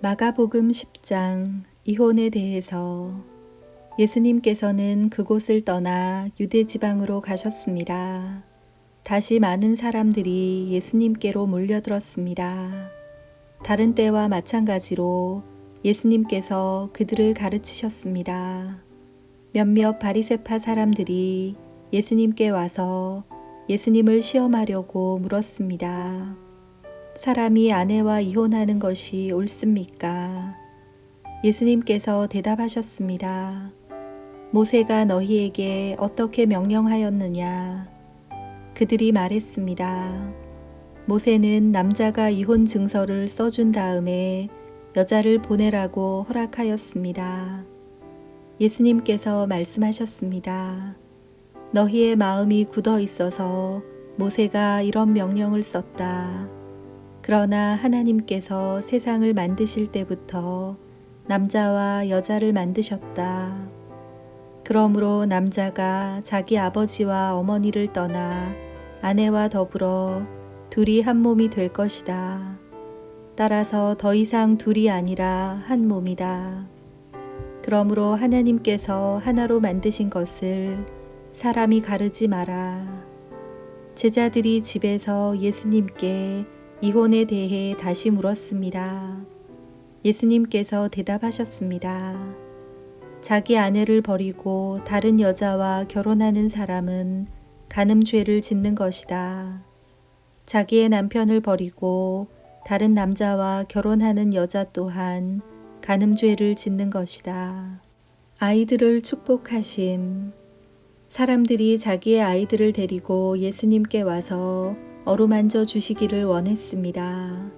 마가복음 10장 이혼에 대해서 예수님께서는 그곳을 떠나 유대 지방으로 가셨습니다. 다시 많은 사람들이 예수님께로 몰려들었습니다. 다른 때와 마찬가지로 예수님께서 그들을 가르치셨습니다. 몇몇 바리새파 사람들이 예수님께 와서 예수님을 시험하려고 물었습니다. 사람이 아내와 이혼하는 것이 옳습니까? 예수님께서 대답하셨습니다. 모세가 너희에게 어떻게 명령하였느냐? 그들이 말했습니다. 모세는 남자가 이혼 증서를 써준 다음에 여자를 보내라고 허락하였습니다. 예수님께서 말씀하셨습니다. 너희의 마음이 굳어 있어서 모세가 이런 명령을 썼다. 그러나 하나님께서 세상을 만드실 때부터 남자와 여자를 만드셨다. 그러므로 남자가 자기 아버지와 어머니를 떠나 아내와 더불어 둘이 한 몸이 될 것이다. 따라서 더 이상 둘이 아니라 한 몸이다. 그러므로 하나님께서 하나로 만드신 것을 사람이 가르지 마라. 제자들이 집에서 예수님께 이혼에 대해 다시 물었습니다. 예수님께서 대답하셨습니다. 자기 아내를 버리고 다른 여자와 결혼하는 사람은 간음죄를 짓는 것이다. 자기의 남편을 버리고 다른 남자와 결혼하는 여자 또한 간음죄를 짓는 것이다. 아이들을 축복하심. 사람들이 자기의 아이들을 데리고 예수님께 와서 어루만져 주시기를 원했습니다.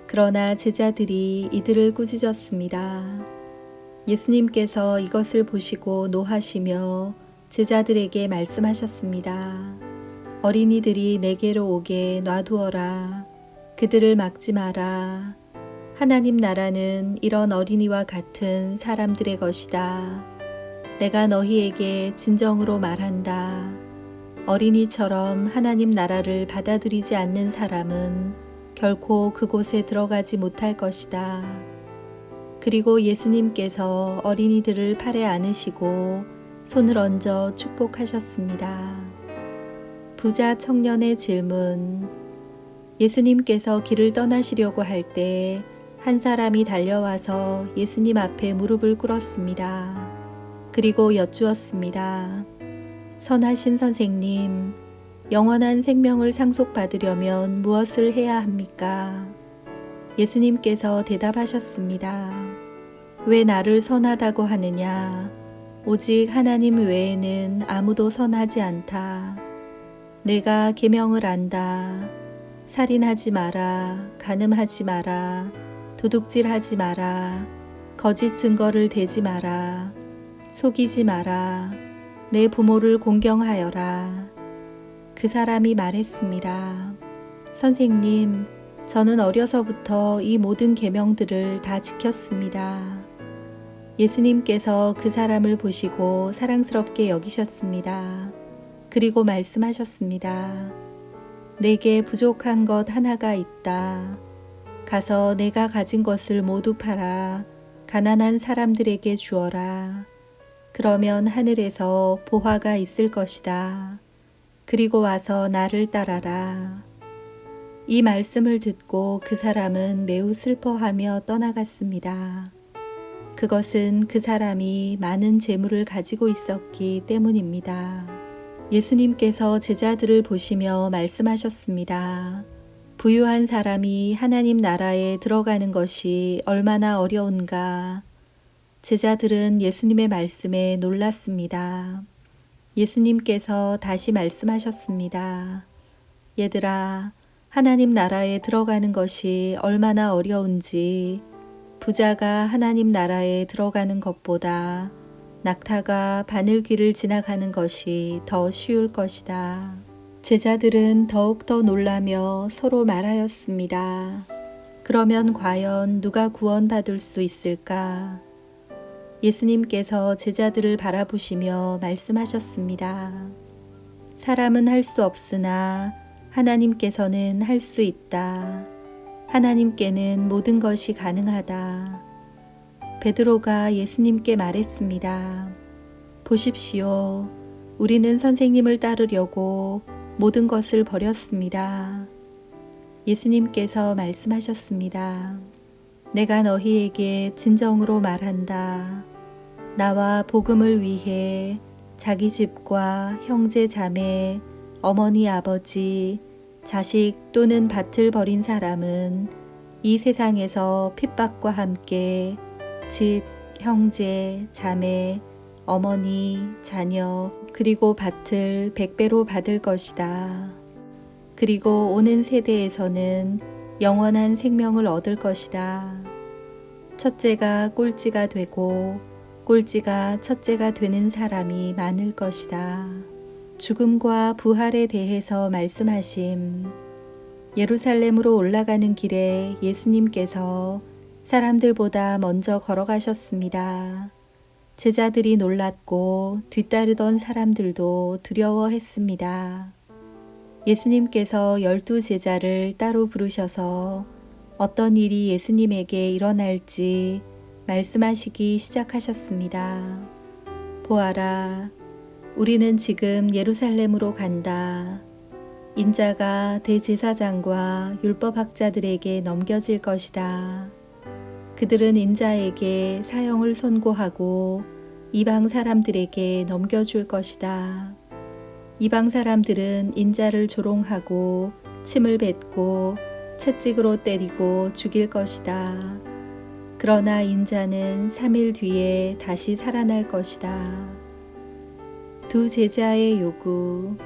그러나 제자들이 이들을 꾸짖었습니다. 예수님께서 이것을 보시고 노하시며 제자들에게 말씀하셨습니다. 어린이들이 내게로 오게 놔두어라. 그들을 막지 마라. 하나님 나라는 이런 어린이와 같은 사람들의 것이다. 내가 너희에게 진정으로 말한다. 어린이처럼 하나님 나라를 받아들이지 않는 사람은 결코 그곳에 들어가지 못할 것이다. 그리고 예수님께서 어린이들을 팔에 안으시고 손을 얹어 축복하셨습니다. 부자 청년의 질문. 예수님께서 길을 떠나시려고 할 때 한 사람이 달려와서 예수님 앞에 무릎을 꿇었습니다. 그리고 여쭈었습니다. 선하신 선생님, 영원한 생명을 상속받으려면 무엇을 해야 합니까? 예수님께서 대답하셨습니다. 왜 나를 선하다고 하느냐? 오직 하나님 외에는 아무도 선하지 않다. 내가 계명을 안다. 살인하지 마라. 간음하지 마라. 도둑질하지 마라. 거짓 증거를 대지 마라. 속이지 마라. 내 부모를 공경하여라. 그 사람이 말했습니다. 선생님, 저는 어려서부터 이 모든 계명들을 다 지켰습니다. 예수님께서 그 사람을 보시고 사랑스럽게 여기셨습니다. 그리고 말씀하셨습니다. 내게 부족한 것 하나가 있다. 가서 내가 가진 것을 모두 팔아 가난한 사람들에게 주어라. 그러면 하늘에서 보화가 있을 것이다. 그리고 와서 나를 따라라. 이 말씀을 듣고 그 사람은 매우 슬퍼하며 떠나갔습니다. 그것은 그 사람이 많은 재물을 가지고 있었기 때문입니다. 예수님께서 제자들을 보시며 말씀하셨습니다. 부유한 사람이 하나님 나라에 들어가는 것이 얼마나 어려운가. 제자들은 예수님의 말씀에 놀랐습니다. 예수님께서 다시 말씀하셨습니다. 얘들아, 하나님 나라에 들어가는 것이 얼마나 어려운지 부자가 하나님 나라에 들어가는 것보다 낙타가 바늘귀를 지나가는 것이 더 쉬울 것이다. 제자들은 더욱더 놀라며 서로 말하였습니다. 그러면 과연 누가 구원받을 수 있을까? 예수님께서 제자들을 바라보시며 말씀하셨습니다. 사람은 할 수 없으나 하나님께서는 할 수 있다. 하나님께는 모든 것이 가능하다. 베드로가 예수님께 말했습니다. 보십시오. 우리는 선생님을 따르려고 모든 것을 버렸습니다. 예수님께서 말씀하셨습니다. 내가 너희에게 진정으로 말한다. 나와 복음을 위해 자기 집과 형제 자매, 어머니 아버지, 자식 또는 밭을 버린 사람은 이 세상에서 핍박과 함께 집, 형제, 자매, 어머니, 자녀, 그리고 밭을 100배로 받을 것이다. 그리고 오는 세대에서는 영원한 생명을 얻을 것이다. 첫째가 꼴찌가 되고 꼴찌가 첫째가 되는 사람이 많을 것이다. 죽음과 부활에 대해서 말씀하심. 예루살렘으로 올라가는 길에 예수님께서 사람들보다 먼저 걸어가셨습니다. 제자들이 놀랐고 뒤따르던 사람들도 두려워했습니다. 예수님께서 12 제자를 따로 부르셔서 어떤 일이 예수님에게 일어날지 말씀하시기 시작하셨습니다. 보아라, 우리는 지금 예루살렘으로 간다. 인자가 대제사장과 율법학자들에게 넘겨질 것이다. 그들은 인자에게 사형을 선고하고 이방 사람들에게 넘겨줄 것이다. 이방 사람들은 인자를 조롱하고 침을 뱉고 채찍으로 때리고 죽일 것이다. 그러나 인자는 3일 뒤에 다시 살아날 것이다. 두 제자의 요구.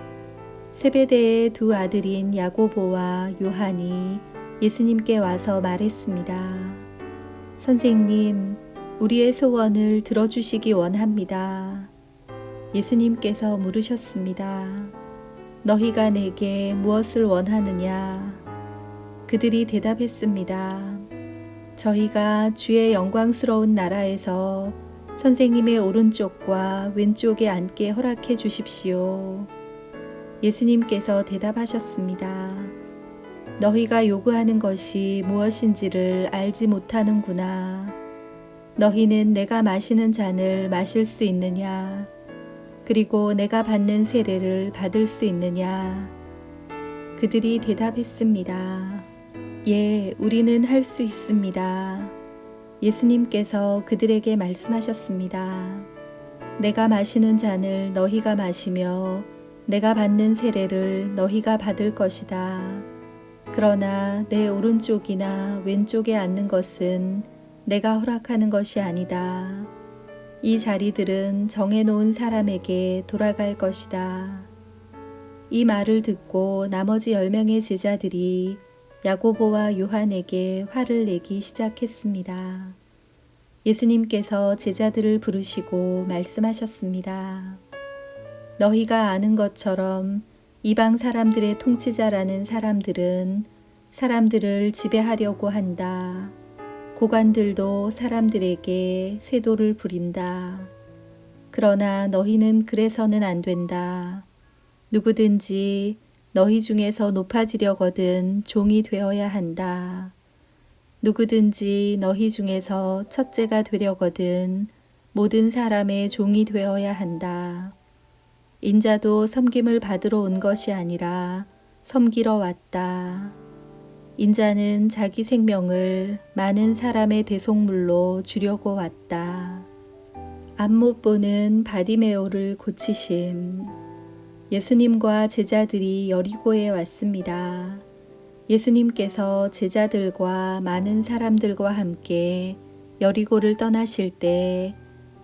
세베대의 두 아들인 야고보와 요한이 예수님께 와서 말했습니다. 선생님, 우리의 소원을 들어주시기 원합니다. 예수님께서 물으셨습니다. 너희가 내게 무엇을 원하느냐? 그들이 대답했습니다. 저희가 주의 영광스러운 나라에서 선생님의 오른쪽과 왼쪽에 앉게 허락해 주십시오. 예수님께서 대답하셨습니다. 너희가 요구하는 것이 무엇인지를 알지 못하는구나. 너희는 내가 마시는 잔을 마실 수 있느냐? 그리고 내가 받는 세례를 받을 수 있느냐? 그들이 대답했습니다. 예, 우리는 할 수 있습니다. 예수님께서 그들에게 말씀하셨습니다. 내가 마시는 잔을 너희가 마시며 내가 받는 세례를 너희가 받을 것이다. 그러나 내 오른쪽이나 왼쪽에 앉는 것은 내가 허락하는 것이 아니다. 이 자리들은 정해놓은 사람에게 돌아갈 것이다. 이 말을 듣고 나머지 10명의 제자들이 야고보와 요한에게 화를 내기 시작했습니다. 예수님께서 제자들을 부르시고 말씀하셨습니다. 너희가 아는 것처럼 이방 사람들의 통치자라는 사람들은 사람들을 지배하려고 한다. 고관들도 사람들에게 세도를 부린다. 그러나 너희는 그래서는 안 된다. 누구든지 너희 중에서 높아지려거든 종이 되어야 한다. 누구든지 너희 중에서 첫째가 되려거든 모든 사람의 종이 되어야 한다. 인자도 섬김을 받으러 온 것이 아니라 섬기러 왔다. 인자는 자기 생명을 많은 사람의 대속물로 주려고 왔다. 앞 못 보는 바디메오를 고치심. 예수님과 제자들이 여리고에 왔습니다. 예수님께서 제자들과 많은 사람들과 함께 여리고를 떠나실 때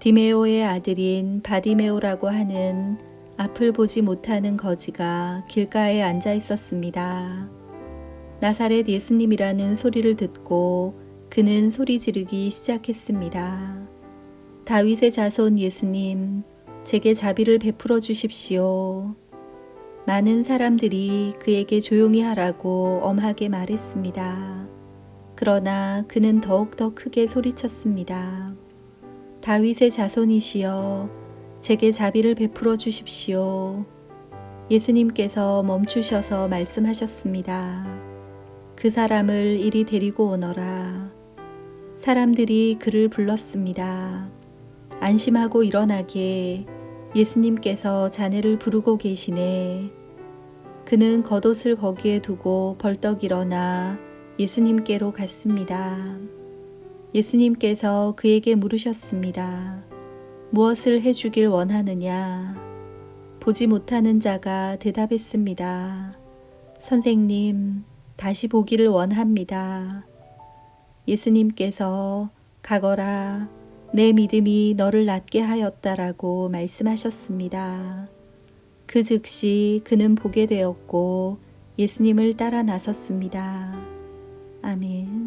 디메오의 아들인 바디메오라고 하는 앞을 보지 못하는 거지가 길가에 앉아 있었습니다. 나사렛 예수님이라는 소리를 듣고 그는 소리 지르기 시작했습니다. 다윗의 자손 예수님, 제게 자비를 베풀어 주십시오. 많은 사람들이 그에게 조용히 하라고 엄하게 말했습니다. 그러나 그는 더욱더 크게 소리쳤습니다. 다윗의 자손이시여, 제게 자비를 베풀어 주십시오. 예수님께서 멈추셔서 말씀하셨습니다. 그 사람을 이리 데리고 오너라. 사람들이 그를 불렀습니다. 안심하고 일어나게 예수님께서 자네를 부르고 계시네. 그는 겉옷을 거기에 두고 벌떡 일어나 예수님께로 갔습니다. 예수님께서 그에게 물으셨습니다. 무엇을 해주길 원하느냐? 보지 못하는 자가 대답했습니다. 선생님, 다시 보기를 원합니다. 예수님께서 가거라, 내 믿음이 너를 낫게 하였다라고 말씀하셨습니다. 그 즉시 그는 보게 되었고 예수님을 따라 나섰습니다. 아멘.